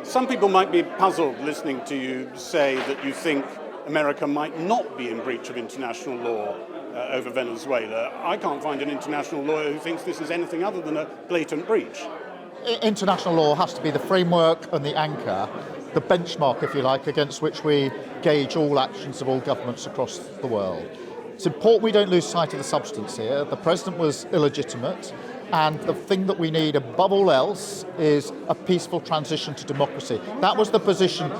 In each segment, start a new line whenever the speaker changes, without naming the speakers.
Some people might be puzzled listening to you say that you think America might not be in breach of international law over Venezuela. I can't find an international lawyer who thinks this is anything other than a blatant breach.
International law has to be the framework and the anchor, the benchmark, if you like, against which we gauge all actions of all governments across the world. It's important we don't lose sight of the substance here. The president was illegitimate, and the thing that we need above all else is a peaceful transition to democracy. That was the position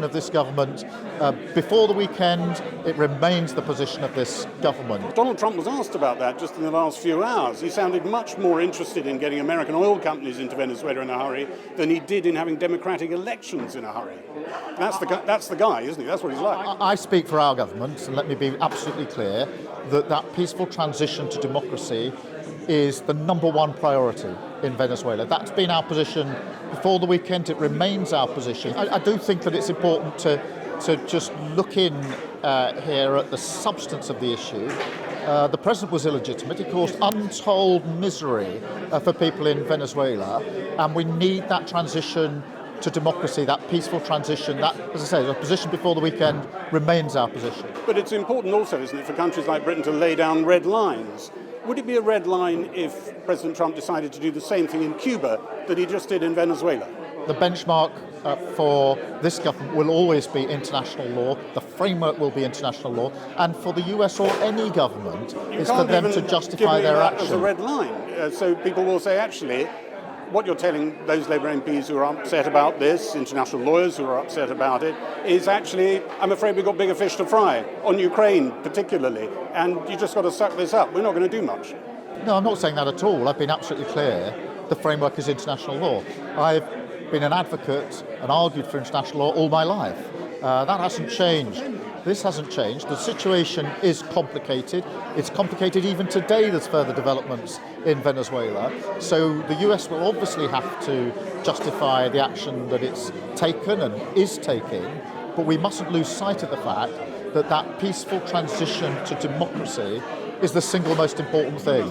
of this government before the weekend. It remains the position of this government.
Donald Trump was asked about that just in the last few hours. He sounded much more interested in getting American oil companies into Venezuela in a hurry than he did in having democratic elections in a hurry. That's the guy, isn't he? That's what he's like.
I speak for our government, and let me be absolutely clear that peaceful transition to democracy is the number one priority in Venezuela. That's been our position before the weekend. It remains our position. I do think that it's important to just look in here at the substance of the issue. The president was illegitimate. He caused untold misery for people in Venezuela, and we need that transition to democracy, that peaceful transition. That, as I say, the position before the weekend remains our position.
But it's important also, isn't it, for countries like Britain to lay down red lines. Would it be a red line if President Trump decided to do the same thing in Cuba that he just did in Venezuela?
The benchmark for this government will always be international law. The framework will be international law. And for the US or any government, is for them to justify their action.
As a red line. So people will say, actually, what you're telling those Labour MPs who are upset about this, international lawyers who are upset about it, is actually, I'm afraid we've got bigger fish to fry, on Ukraine particularly, and you just got to suck this up. We're not going to do much.
No, I'm not saying that at all. I've been absolutely clear. The framework is international law. I've been an advocate and argued for international law all my life. That hasn't changed. This hasn't changed. The situation is complicated. It's complicated even today. There's further developments in Venezuela. So the US will obviously have to justify the action that it's taken and is taking, but we mustn't lose sight of the fact that that peaceful transition to democracy is the single most important thing.